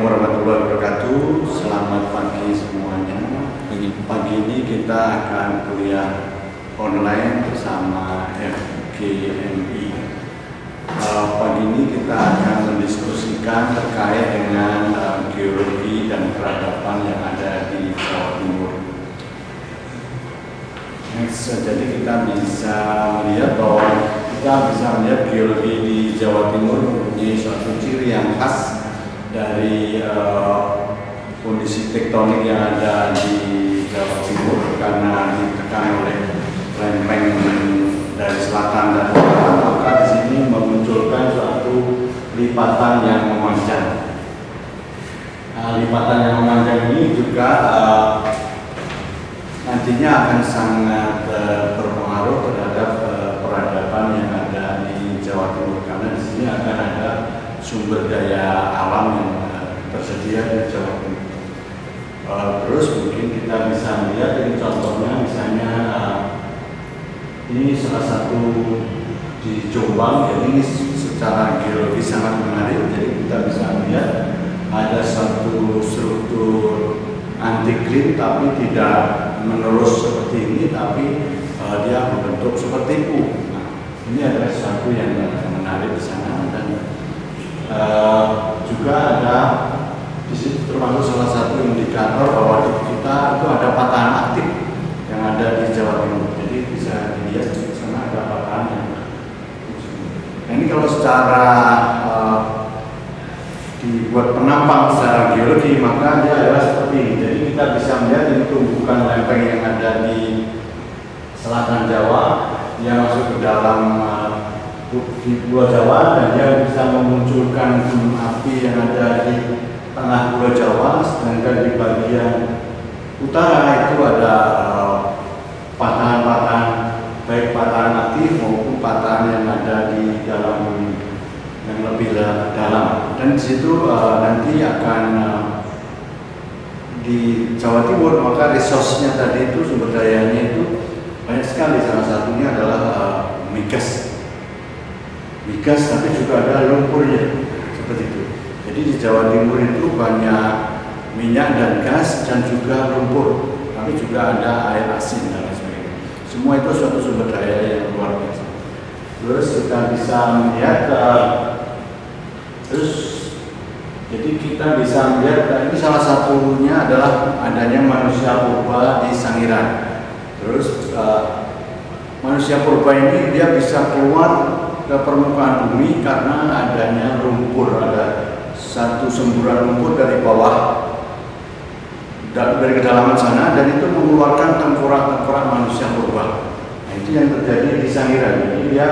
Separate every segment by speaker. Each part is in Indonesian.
Speaker 1: Assalamualaikum warahmatullahi wabarakatuh. Selamat pagi semuanya. Pagi ini kita akan kuliah online bersama FGMI. Pagi ini kita akan mendiskusikan terkait dengan geologi dan peradaban yang ada di Jawa Timur. Jadi kita bisa melihat bahwa geologi di Jawa Timur mempunyai suatu ciri yang khas dari kondisi tektonik yang ada di Jawa Timur, karena ditekan oleh lempeng dari selatan dan utara, maka di sini memunculkan suatu lipatan yang memanjang. Lipatan yang memanjang ini juga nantinya akan sangat berpengaruh terhadap peradaban yang ada di Jawa Timur, karena di sini akan ada sumber daya alam yang tersedia di Jawa Timur. Terus mungkin kita bisa melihat ini contohnya, misalnya ini salah satu di Jombang. Jadi ini secara geologi sangat menarik. Jadi kita bisa melihat ada satu struktur antikline tapi tidak menerus seperti ini, tapi dia membentuk seperti U. Nah, ini adalah sesuatu yang menarik di sana, dan juga ada di situ termasuk salah satu indikator bahwa di kita itu ada patahan aktif yang ada di Jawa Timur. Jadi bisa dilihat di sana ada patahan yang. Nah, ini kalau secara dibuat penampang secara geologi, maka dia adalah seperti ini. Jadi kita bisa melihat ini tumbukan lempeng yang ada di selatan Jawa, dia masuk ke dalam di Pulau Jawa, dan dia bisa memunculkan gunung api yang ada di tengah Pulau Jawa. Sedangkan di bagian utara itu ada patahan-patahan, baik patahan aktif maupun patahan yang ada di dalam yang lebih dalam. Dan di situ nanti akan di Jawa Timur, maka resource-nya tadi itu, sumber dayanya itu banyak sekali. Salah satunya adalah migas, tapi juga ada lumpurnya seperti itu. Jadi di Jawa Timur itu banyak minyak dan gas dan juga lumpur, tapi juga ada air asin dan lain sebagainya. Semua itu suatu sumber daya yang luar biasa. Terus kita bisa melihat jadi kita bisa melihat ini salah satunya adalah adanya manusia purba di Sangiran. Terus manusia purba ini dia bisa keluar ke permukaan bumi karena adanya lumpur, ada satu semburan lumpur dari bawah dari kedalaman sana, dan itu mengeluarkan tengkorak-tengkorak manusia purba. Nah, itu yang terjadi di Sangiran. Jadi dia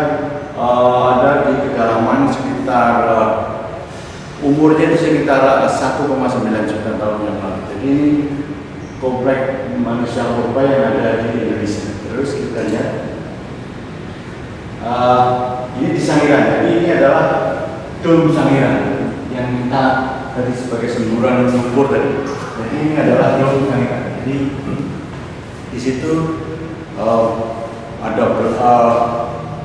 Speaker 1: ada di kedalaman sekitar umurnya itu sekitar 1,9 juta tahun yang lalu. Jadi kompleks manusia purba yang ada di Indonesia. Terus kita lihat ini di Sangiran. Jadi ini adalah dom Sangiran yang kita tadi sebagai semburan lumpur tadi. Jadi ini adalah dom Sangiran. Jadi di situ ada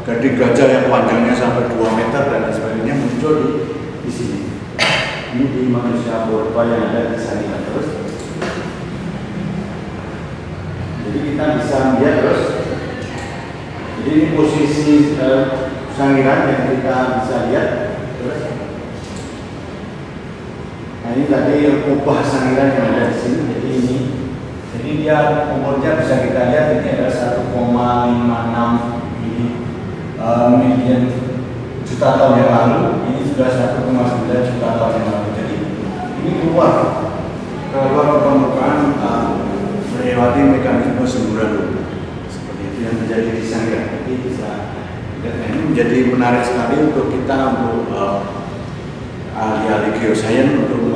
Speaker 1: gading gajah yang panjangnya sampai 2 meter dan sebagainya muncul di sini. Ini di manusia purba yang ada di Sangiran. Terus jadi kita bisa melihat terus. Jadi ini posisi Sangiran yang kita bisa lihat. Terus nah, ini tadi kubah Sangiran yang ada di sini. Jadi dia umurnya bisa kita lihat, ini ada 1,56 miliar juta tahun yang lalu. Ini sudah 1,9 juta tahun yang lalu. Jadi ini keluar ke permukaan melewati mekanisme semburan lumpur. Seperti itu yang terjadi di Sangiran. Jadi bisa, dan ini menjadi menarik sekali untuk kita, untuk ahli-ahli geosains untuk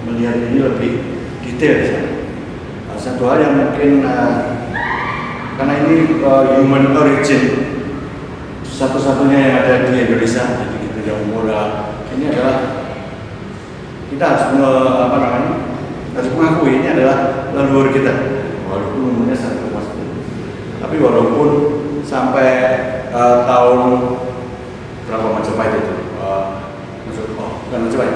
Speaker 1: melihat ini lebih detail. Satu hal yang mungkin karena ini human origin satu-satunya yang ada di Indonesia, jadi gitu yang umur ini adalah kita harus mengakui ini adalah leluhur kita, walaupun umurnya 1,1. Tapi walaupun sampai tahun berapa Majapahit itu, bukan Majapahit,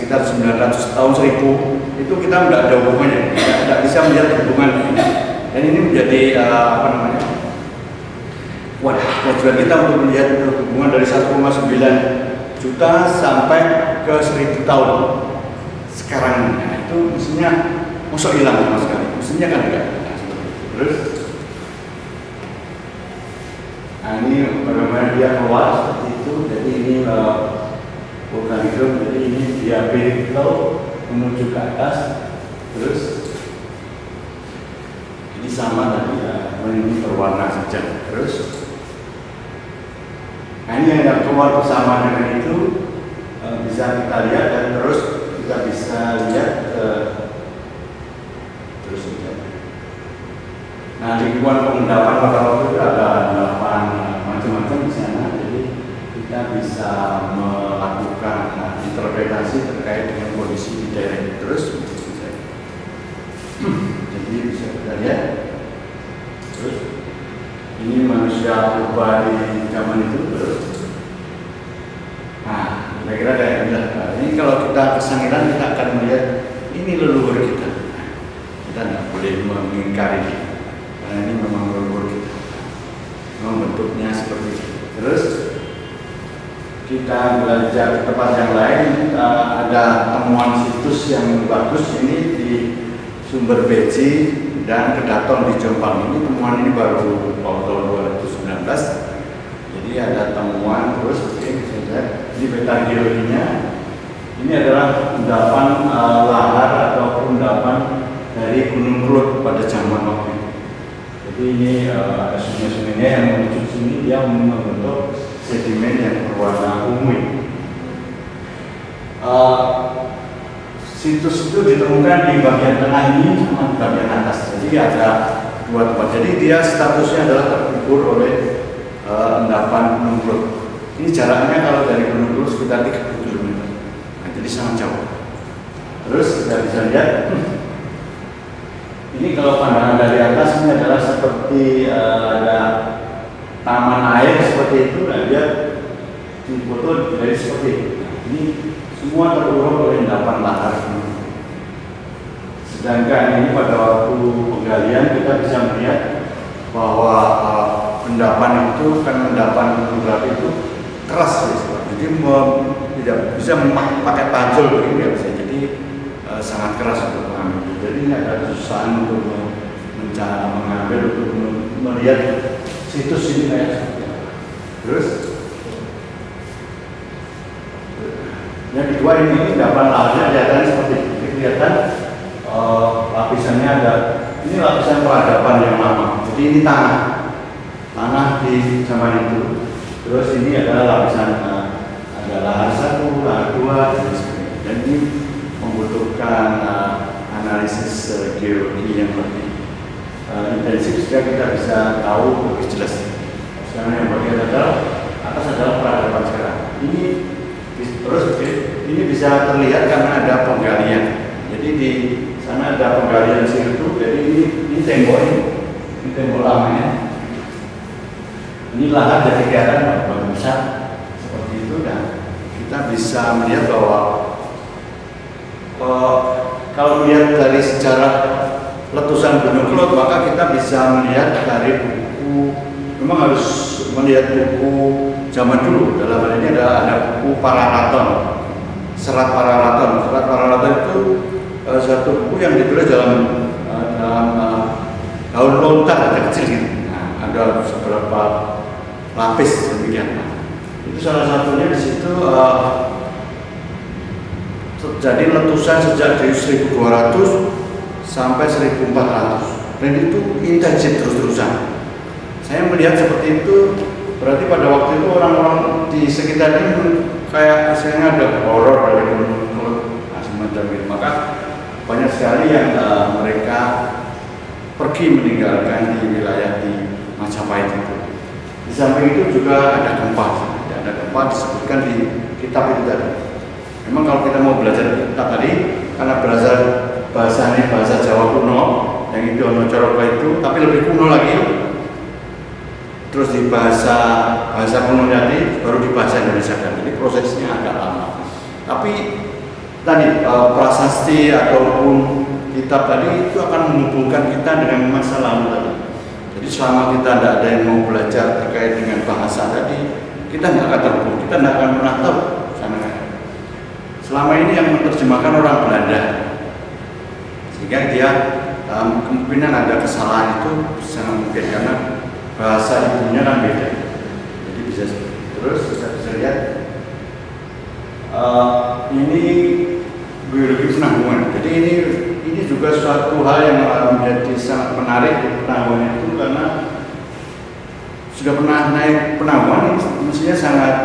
Speaker 1: sekitar 900 tahun 1000 itu kita nggak ada hubungannya, nggak bisa melihat hubungan ini. Dan ini menjadi kewajiban kita untuk melihat hubungan dari 1,9 juta sampai ke 1000 tahun sekarang. Nah, itu mestinya masuk hilang sama sekali, mestinya kan enggak. Terus nah, ini bagaimana dia keluar seperti itu. Jadi ini organigram, jadi ini dia vertikal menuju ke atas. Terus ini sama tadi ya, ini berwarna saja. Terus nah, ini yang keluar bersama dengan itu bisa kita lihat, dan terus kita bisa lihat terus saja. Nah, lingkungan pengendapan pada waktu itu ada 8 macam-macam di sana. Jadi kita bisa melakukan interpretasi terkait dengan kondisi di daerah itu. Terus jadi bisa kita lihat. Terus ini manusia purba di zaman itu. Terus nah, kira-kira kayak gitu. Ini kalau kita kesangiran, kita akan melihat ini leluhur kita. Nah, kita tidak boleh mengingkari ini, karena ini memang leluhur kita. Memang bentuknya seperti itu. Terus kita belajar ke tempat yang lain. Ada temuan situs yang bagus ini di Sumber Beji dan Kedaton di Jombang. Ini temuan ini baru tahun 2019. Jadi ada temuan terus, oke, bisa lihat di peta geologinya. Ini adalah endapan lahar atau endapan dari Gunung Kelut pada zaman waktu itu. Jadi ini ada sungai-sungainya yang menuju sini, dia membentuk sedimen yang berwarna ungu. Situs itu ditemukan di bagian tengah ini sama di bagian atas. Jadi ada 2 tempat. Jadi dia statusnya adalah terkubur oleh endapan Gunung Kelut. Ini jaraknya kalau dari Gunung Kelut sekitar 30 km. Nah, jadi sangat jauh. Terus kita bisa lihat ini kalau pandangan dari atas ini adalah seperti ada taman air seperti itu. Nah, dia difoto dari seperti itu. Nah, ini semua teruruk oleh endapan lahar. Sedangkan ini pada waktu penggalian kita bisa melihat bahwa endapan itu kan endapan gunung berapi itu keras, jadi tidak bisa pakai panjul begini, nggak bisa. Jadi sangat keras untuk mengambil. Jadi ini ada kesusahan untuk mengambil, untuk melihat situs ini kayak seperti apa. Terus yang kedua ini endapan laharnya kelihatannya seperti ini. Kelihatan lapisannya ada. Ini lapisan peradaban yang lama. Jadi ini tanah di zaman itu. Terus ini adalah lapisan ada lahar 1, lahar 2, dan sebagainya. Dan ini membutuhkan analisis geologi yang lebih intensif sehingga kita bisa tahu lebih jelas. Sekarang yang bagian atas adalah peradaban sekarang. Ini terus ini bisa terlihat karena ada penggalian. Jadi di sana ada penggalian situ. Jadi ini tembok ini tembok lamanya. Ini lahar dari kelihatan bagus besar seperti itu, dan kita bisa melihat bahwa kalau melihat dari sejarah letusan Gunung Kelut, maka kita bisa melihat dari buku. Memang harus melihat buku zaman dulu. Dalam hal ini ada buku Pararaton, Serat Pararaton. Serat Pararaton itu satu buku yang ditulis dalam daun lontar ada kecil gitu. Nah, ada beberapa lapis demikian. Itu salah satunya di situ terjadi letusan sejak dari 1200 sampai 1400, dan itu intensif terus-terusan. Saya melihat seperti itu, berarti pada waktu itu orang-orang di sekitar ini kayak istilahnya ada horor dari Gunung Kelut, semacam itu. Maka banyak sekali yang mereka pergi meninggalkan di wilayah di Majapahit itu. Di samping itu juga ada gempa. Ada gempa disebutkan di kitab itu tadi. Memang kalau kita mau belajar kitab tadi, karena belajar bahasanya bahasa Jawa kuno, yang itu Onocoropa itu, tapi lebih kuno lagi. Terus di bahasa kuno tadi, baru di bahasa Indonesia, dan jadi prosesnya agak lama. Tapi tadi prasasti ataupun kitab tadi itu akan menghubungkan kita dengan masa lalu tadi. Jadi selama kita tidak ada yang mau belajar terkait dengan bahasa tadi, kita nggak akan terhubung, kita nggak akan pernah tahu sana. Selama ini yang menerjemahkan orang Belanda, sehingga dia kemungkinan ada kesalahan itu sangat mungkin karena bahasa ibunya kan beda. Jadi bisa terus bisa lihat ini biologi penanggungan. Jadi ini juga suatu hal yang menjadi sangat menarik di penanggungan itu karena sudah pernah naik penanggungan ini mestinya sangat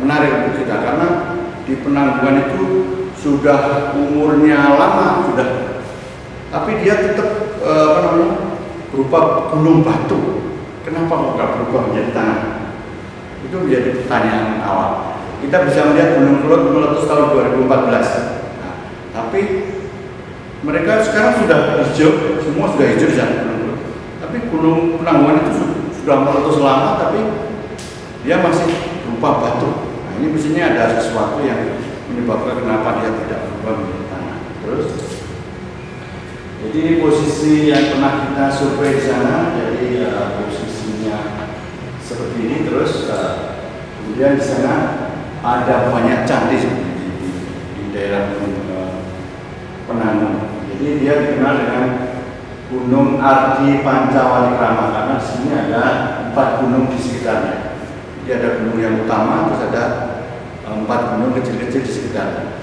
Speaker 1: menarik untuk kita karena di penanggungan itu sudah umurnya lama sudah, tapi dia tetap berupa gunung batu. Kenapa kok nggak berubah menjadi tanah? Itu menjadi pertanyaan awal. Kita bisa melihat Gunung Kelut meletus tahun 2014. Nah, tapi mereka sekarang sudah hijau, semua sudah hijau di sana Gunung Kelut. Tapi Gunung Penanggungan itu sudah meletus lama, tapi dia masih berupa batu. Nah, ini mestinya ada sesuatu yang menyebabkan kenapa dia tidak berubah menjadi tanah. Terus, jadi posisi yang pernah kita survei di sana, jadi posisinya seperti ini. Terus kemudian di sana ada banyak candi di daerah Penanggung. Jadi dia dikenal dengan Gunung Ardi Pancawalikrama karena di sini ada 4 gunung di sekitarnya. Jadi ada gunung yang utama, terus ada 4 gunung kecil-kecil di sekitarnya.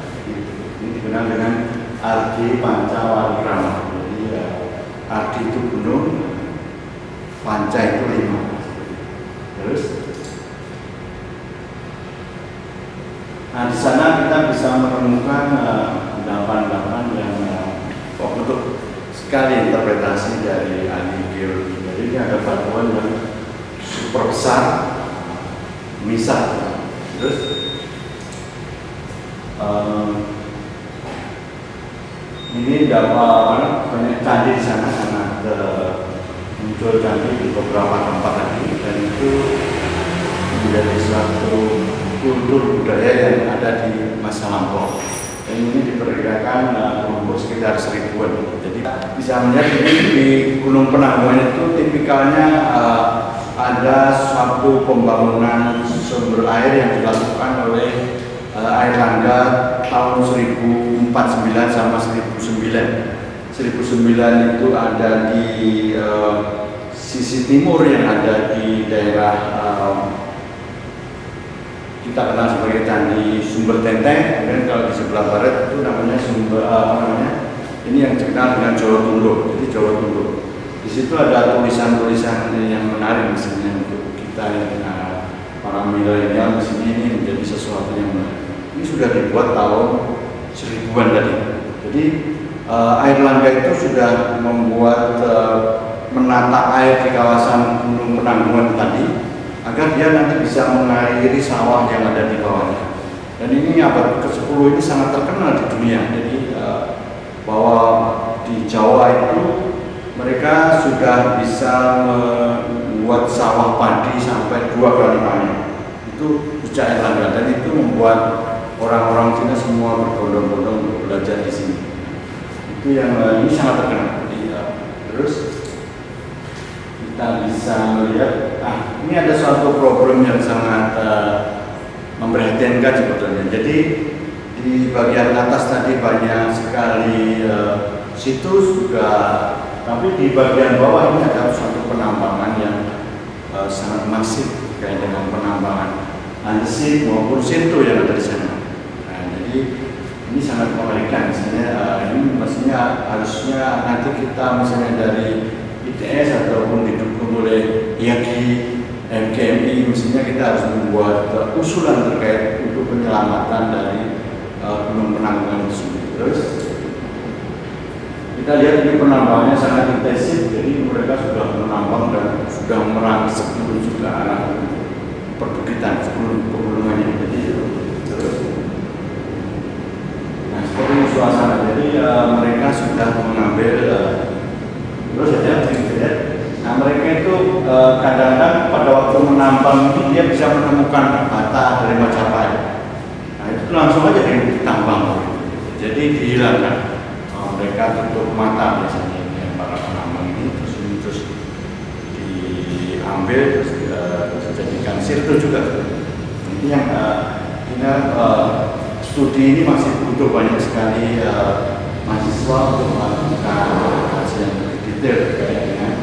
Speaker 1: Ini dikenal dengan Ardi Pancawalikrama. Jadi Ardi itu gunung, Panca itu 5. Terus nah, di sana kita bisa menemukan endapan-endapan yang bentuk sekali interpretasi dari ahli geologi. Jadi ini ada batuan yang super besar, misal. Terus ini dapat banyak candi di sana sangat muncul candi di beberapa tempat lagi dan itu menjadi suatu kultur budaya yang ada di masa lampau. Dan ini diperkirakan umur sekitar 1000-an. Jadi bisa melihat ini di Gunung Penanggungan itu tipikalnya ada suatu pembangunan sumber air yang dilakukan oleh Airlangga tahun 1049 sama 1009. 1009 itu ada di sisi timur yang ada di daerah kita kenal sebagai Candi Sumber Tenteng, kemudian kalau di sebelah barat itu namanya ini yang dikenal dengan Jawa Tunduk. Jadi Jawa Tunduk. Di situ ada tulisan-tulisan yang menarik misalnya untuk kita yang para milenial di sini ini menjadi sesuatu yang menarik. Ini sudah dibuat tahun 1000-an tadi. Jadi Airlangga itu sudah membuat menata air di kawasan Gunung Penanggungan tadi agar dia nanti bisa mengairi sawah yang ada di bawahnya. Dan ini abad ke-10 ini sangat terkenal di dunia. Jadi bahwa di Jawa itu mereka sudah bisa membuat sawah padi sampai 2 kali panen. Itu sejak Airlangga dan itu membuat orang-orang Cina semua berbondong-bondong untuk belajar di sini. Itu yang ini sangat terkenal. Jadi, terus kita bisa melihat, ini ada suatu problem yang sangat memprihatinkan sebetulnya. Jadi di bagian atas tadi banyak sekali situs juga, tapi di bagian bawah ini ada suatu penambangan yang sangat masif kayak dengan penambangan andesit maupun sirto yang ada di sana. Nah, jadi ini sangat mengerikan. Misalnya ini maksudnya harusnya nanti kita misalnya dari ITS ataupun didukung oleh IAGI, MKMI, mestinya kita harus membuat usulan terkait untuk penyelamatan dari Gunung Penanggungan tersebut. Terus kita lihat ini penambangannya sangat intensif, jadi mereka sudah menambang dan sudah merangsek menuju ke arah perbukitan sebelum pegunungannya. Jadi terus, nah seperti suasana. Jadi mereka sudah mengambil terus saja. Nah mereka itu kadang-kadang pada waktu menambang itu dia bisa menemukan bata dari Majapahit. Nah itu langsung aja ditambang. jadi dihilangkan. Mereka tutup mata biasanya ini yang para penambang ini, terus diambil terus dijadikan sirtu juga. Ini yang kita studi ini masih butuh banyak sekali mahasiswa untuk melakukan kajian yang lebih detail terkait dengan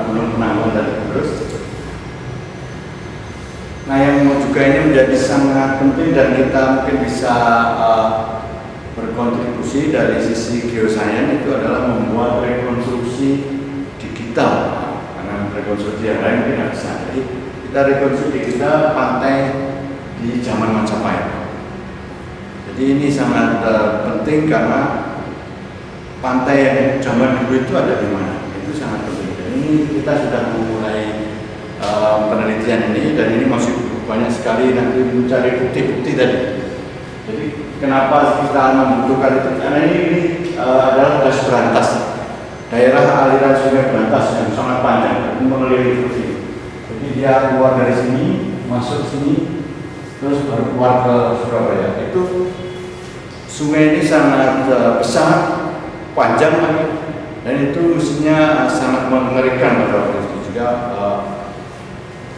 Speaker 1: gunung penambang dan terus. Nah, yang juga ini menjadi sangat penting dan kita mungkin bisa berkontribusi dari sisi geosains itu adalah membuat rekonstruksi digital. Karena rekonstruksi yang lain mungkin tidak bisa. Jadi kita rekonstruksi digital pantai di zaman Majapahit. Jadi ini sangat penting karena pantai yang zaman dulu itu ada di mana. Itu sangat penting. Dan ini kita sudah memulai penelitian ini dan ini masih banyak sekali nanti mencari bukti-bukti tadi. Jadi kenapa kita membutuhkan itu? Karena ini adalah das Berantas, daerah aliran Sungai Berantas yang sangat panjang, mengelilingi seperti ini. Jadi dia keluar dari sini, masuk sini, terus baru keluar ke Surabaya. Itu sungai ini sangat besar, panjang lagi, dan itu mestinya sangat mengerikan pada waktu itu juga.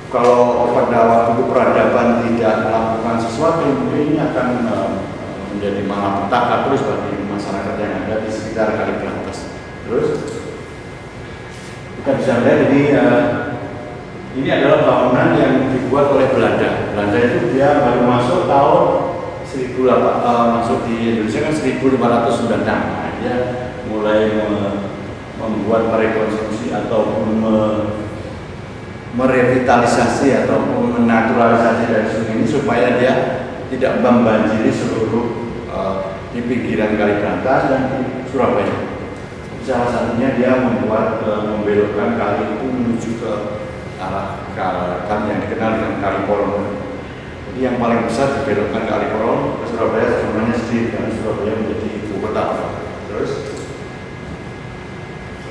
Speaker 1: Kalau pada waktu itu peradaban tidak melakukan sesuatu, mungkin ini akan menjadi malapetaka terus bagi masyarakat yang ada di sekitar Kali Berantas. Terus kita bisa lihat ini adalah bangunan yang dibuat oleh Belanda. Belanda itu dia baru masuk tahun 1800 masuk di Indonesia kan 1596. Nah, dia mulai membuat merekonstruksi ataupun merevitalisasi atau menaturalisasi dari sungai ini supaya dia tidak membanjiri seluruh di pinggiran Kali Berantas dan di Surabaya. Salah satunya dia membuat membelokkan kali itu menuju ke arah kali yang dikenal dengan Kali Porong. Jadi yang paling besar dibelokkan Kali Porong ke Surabaya sebenarnya sendiri karena Surabaya menjadi ibu kota. Terus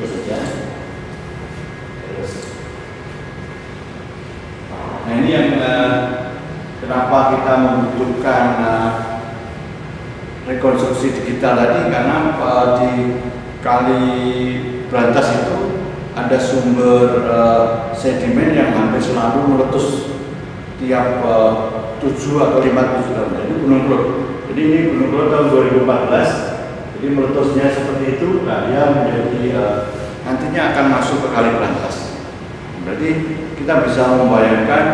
Speaker 1: saja. Nah, ini yang kenapa kita membutuhkan rekonstruksi digital tadi, karena di Kali Berantas itu ada sumber sedimen yang hampir selalu meletus tiap 7 atau 5 tahun. Jadi Gunung Kelut. Jadi ini Gunung Kelut tahun 2014. Jadi meletusnya seperti itu, nah dia menjadi nantinya akan masuk ke Kali Berantas. Berarti kita bisa membayangkan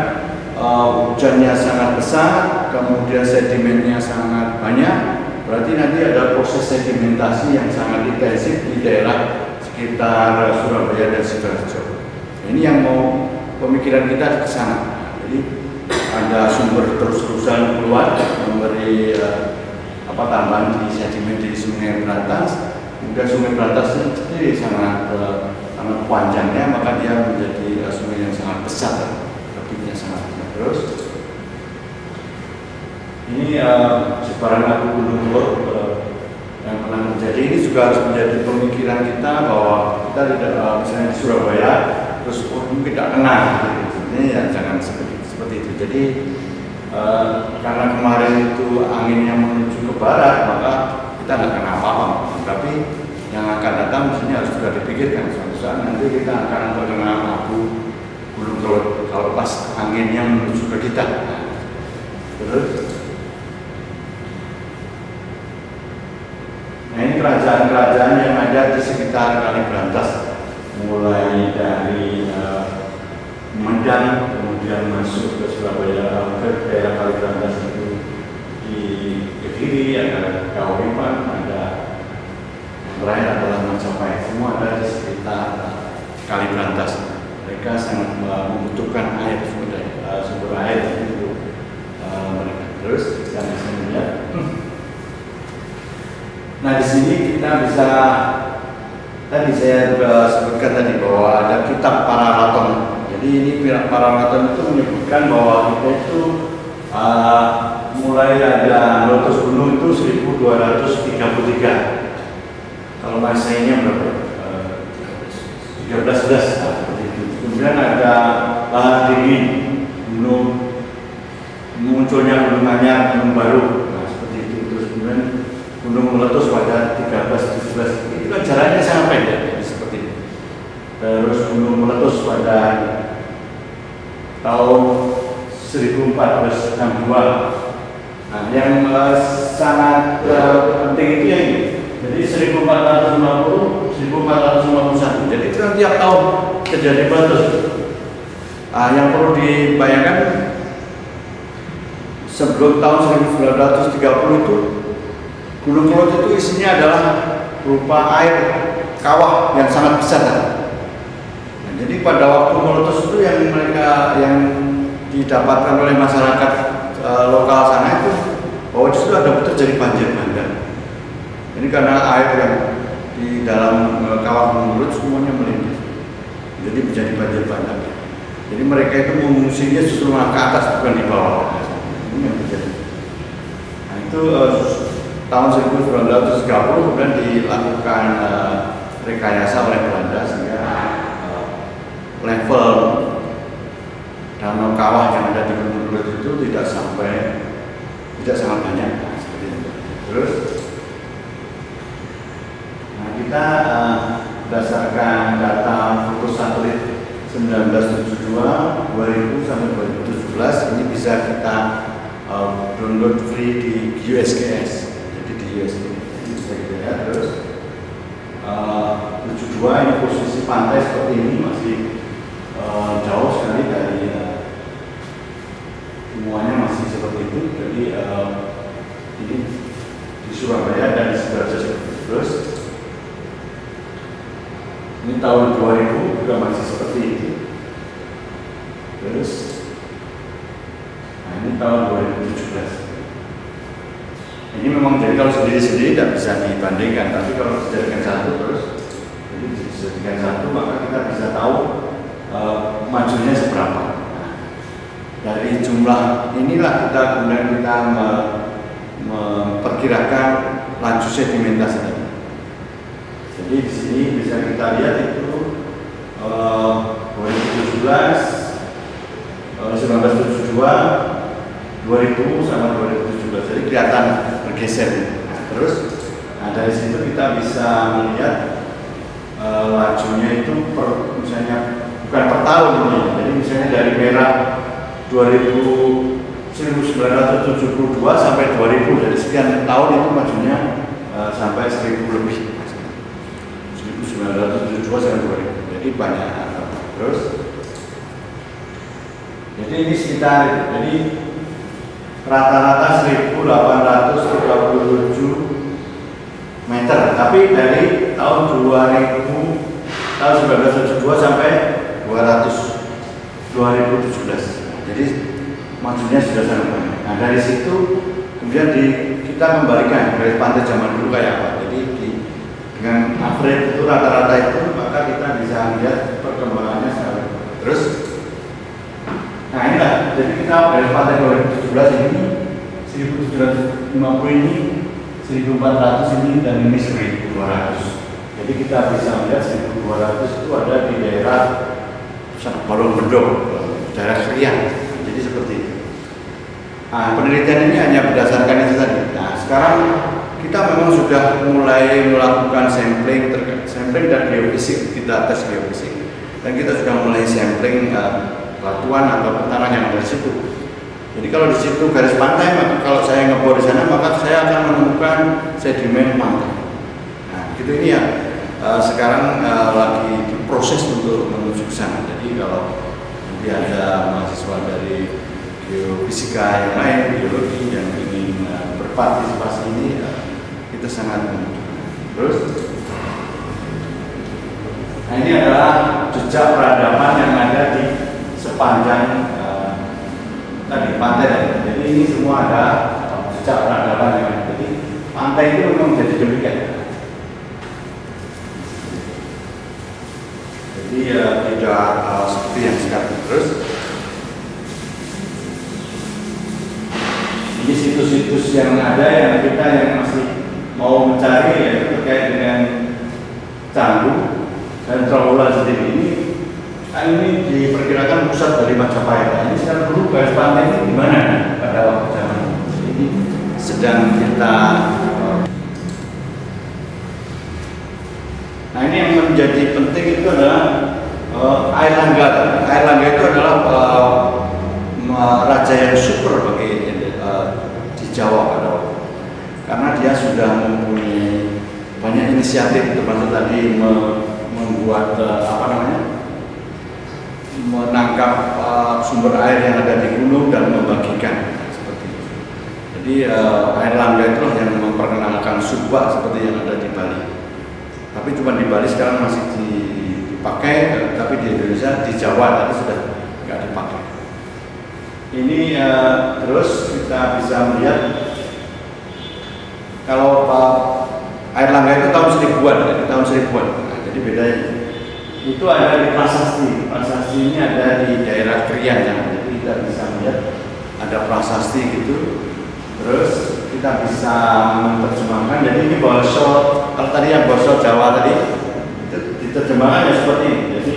Speaker 1: hujannya sangat besar, kemudian sedimennya sangat banyak, berarti nanti ada proses sedimentasi yang sangat intensif di daerah sekitar Surabaya dan Sidoarjo. Ini yang mau pemikiran kita ke sana. Jadi ada sumber terus-terusan keluar memberi tambahan di sedimen di Sungai Berantas. Kemudian Sungai Berantas sendiri sangat panjangnya, maka dia menjadi sungai yang sangat besar, tebingnya sangat besar. Terus ini sebaran lagu Gunung Kelut yang pernah terjadi. Ini juga harus menjadi pemikiran kita bahwa kita tidak misalnya di Surabaya terus mungkin tidak kenal gitu. Ini ya jangan seperti itu. Jadi karena kemarin itu anginnya menuju ke barat, maka kita nggak kenal apa-apa. Tapi yang akan datang mestinya harus juga dipikirkan. Suatu saat nanti kita akan mengenal abu Gunung Kelut kalau pas anginnya menuju ke kita. Terus, nah ini kerajaan-kerajaan yang ada di sekitar Kali Berantas, mulai dari Medan, kemudian masuk ke Surabaya, ke daerah Kali Berantas itu di Kediri, ada Kauripan, ada terakhir adalah Majapahit. Semua ada di sekitar Kali Berantas. Mereka sangat membutuhkan air, sumber air untuk mereka. Terus kita bisa melihat. Nah, di sini kita bisa tadi saya sebutkan tadi bahwa ada kitab Pararaton. Jadi ini Pararaton itu menyebutkan bahwa kita itu mulai ada meletus gunung itu 1233. Kalau Masainya berapa? 1311 seperti itu. Kemudian ada lahar dingin, gunung munculnya gunung anyar, gunung baru, nah seperti itu. Terus kemudian gunung meletus pada 1317. Itu kan jaraknya sangat pendek, jadi seperti itu. Terus gunung meletus pada tahun 1462. Nah, yang sangat penting itu yang ini. Jadi 1450, 1451. Jadi itu kan tiap tahun terjadi meletus. Yang perlu dibayangkan sebelum tahun 1930 itu Gunung Kelot itu isinya adalah berupa air kawah yang sangat besar. Nah, jadi pada waktu meletus itu yang didapatkan oleh masyarakat lokal sana itu bahwa justru ada terjadi banjir bandang. Ini karena air yang di dalam kawah Gunung Kelot semuanya melimpah, jadi menjadi banjir bandang. Jadi mereka itu mengungsinya justru ke atas bukan di bawah. Ini yang terjadi. Nah itu tahun 1930 kemudian dilakukan rekayasa oleh Belanda sehingga level danau kawah yang ada di Gunung Kelot itu tidak sangat banyak. Nah, seperti itu. Terus, nah kita berdasarkan data foto satelit 1972, 2000 sampai 2017 ini bisa kita download free di USGS. Jadi di USGS ini bisa kita lihat. Terus 72 ini posisi pantai seperti ini masih jauh sekali dari semuanya masih seperti itu. Jadi ini di Surabaya dan di Sidoarjo. Terus ini tahun 2000 juga masih seperti itu. Terus, nah ini tahun 2017. Ini memang jadi kalau sendiri-sendiri tidak bisa dibandingkan, tapi kalau dijadikan satu terus, jadi dijadikan satu maka kita bisa tahu majunya seberapa. Nah, dari jumlah inilah kemudian kita memperkirakan laju sedimentasi. Jadi di sini bisa kita lihat itu 2017, 1972, 2000 sama 2017. Jadi kelihatan bergeser. Nah, terus dari situ kita bisa melihat lajunya itu misalnya bukan per tahun ini. Jadi misalnya dari merah 1972 sampai 2000. Jadi sekian tahun itu majunya sampai 1000 lebih. 1972 sampai 2000, jadi banyak. Terus, jadi ini sekitar, jadi rata-rata 1837 meter. Tapi dari tahun 1972 sampai 2017. Jadi majunya sudah sangat banyak. Nah dari situ kemudian kita kembalikan dari pantai zaman dulu kayak apa. Jadi dengan average itu rata-rata itu maka kita bisa melihat perkembangannya sekarang. Terus, nah inilah, jadi kita dari pantai 2017 ini 1750 ini 1400 ini dan ini 1200. Jadi kita bisa melihat 1200 itu ada di daerah Balong Bendong, daerah Krian. Jadi seperti itu. Nah, penelitian ini hanya berdasarkan itu tadi. Nah, sekarang kita memang sudah mulai melakukan sampling dan geofisik, kita tes geofisik dan kita sudah mulai sampling batuan atau tanah yang ada di situ. Jadi kalau di situ garis pantai, maka kalau saya ngebor di sana maka saya akan menemukan sedimen pantai. Nah, gitu ini ya sekarang lagi diproses untuk menuju ke sana. Jadi kalau nanti ada mahasiswa dari geofisika yang lain, biologi yang ingin berpartisipasi ini, kita sangat membutuhkan. Terus, nah ini adalah jejak peradaban yang ada di sepanjang tadi pantai. Jadi ini semua ada jejak peradaban yang ada. Jadi pantai itu memang menjadi demikian. Jadi tidak seperti yang sekarang. Terus, ini situs-situs yang ada yang kita yang masih mau mencari yaitu terkait dengan Canggu dan Trawulan sendiri. Ini diperkirakan pusat dari Majapahit. Ini sekarang dulu garis pantai ini di mana pada waktu zaman ini sedang kita menjadi penting itu adalah air langga. Air langga itu adalah raja yang super bagi di Jawa pada waktu itu. Karena dia sudah mempunyai banyak inisiatif, termasuk tadi membuat menangkap sumber air yang ada di gunung dan membagikan seperti itu. Jadi air langga itulah yang memperkenalkan subak seperti yang ada di Bali. Tapi cuma di Bali sekarang masih dipakai, tapi di Indonesia, di Jawa tadi sudah nggak dipakai. Ini terus kita bisa melihat kalau air langga itu tahun 1000-an, jadi tahun 1000-an. Nah, jadi bedanya itu ada di prasasti. Prasasti ini ada di daerah Krian, jadi kita bisa melihat ada prasasti gitu. Terus kita bisa menerjemahkan. Jadi ini basa, kalau tadi yang basa Jawa tadi itu diterjemahkan ya seperti ini. Jadi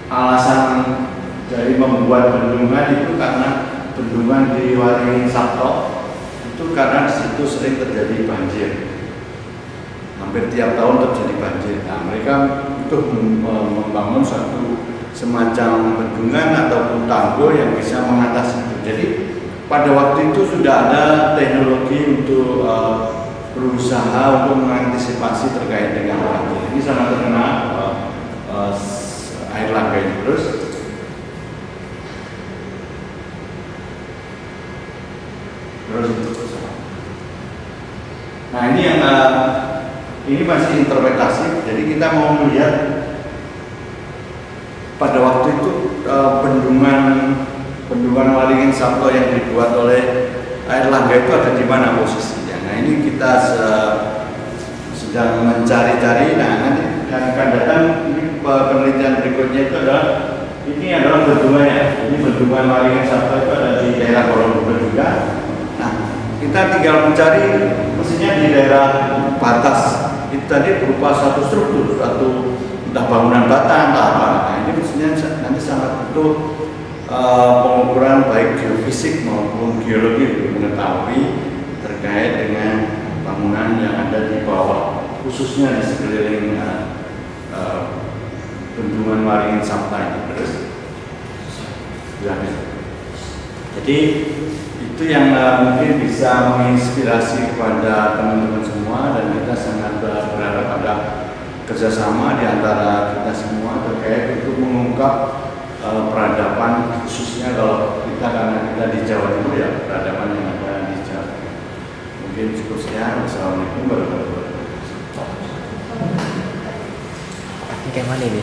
Speaker 1: alasan dari membuat bendungan itu karena bendungan di Waringin Sabto itu karena di situ sering terjadi banjir. Hampir tiap tahun terjadi banjir. Nah, mereka untuk membangun satu semacam bendungan ataupun tanggul yang bisa mengatasi itu. Jadi pada waktu itu sudah ada teknologi untuk berusaha untuk mengantisipasi terkait dengan banjir. Ini sangat terkenal air langga ini. Terus nah ini yang ini masih interpretasi. Jadi kita mau melihat pada waktu itu bendungan Waringin Sabto yang dibuat oleh air langga itu ada di mana posisinya. Nah ini kita sedang mencari-cari. Nah nanti yang akan datang ini penelitian berikutnya itu adalah bendungannya. Ini bendungan Waringin Sabto itu ada di daerah Borobudur juga. Nah kita tinggal mencari mestinya di daerah batas. Itu tadi berupa satu struktur, satu entah bangunan bata, entah apa. Nah ini mestinya nanti sangat butuh pengukuran baik geofisik maupun geologi untuk mengetahui terkait dengan bangunan yang ada di bawah, khususnya di sekeliling bendungan Waringin Sabto ini. Terus, jadi itu yang mungkin bisa menginspirasi kepada teman-teman semua, dan kita sangat berharap ada kerjasama di antara kita semua terkait untuk mengungkap peradaban, khususnya kalau kita, karena kita di Jawa Timur ya, peradaban yang ada di Jawa. Mungkin cukup sekian. Wassalamualaikum warahmatullahi wabarakatuh.
Speaker 2: Kayak mana ini?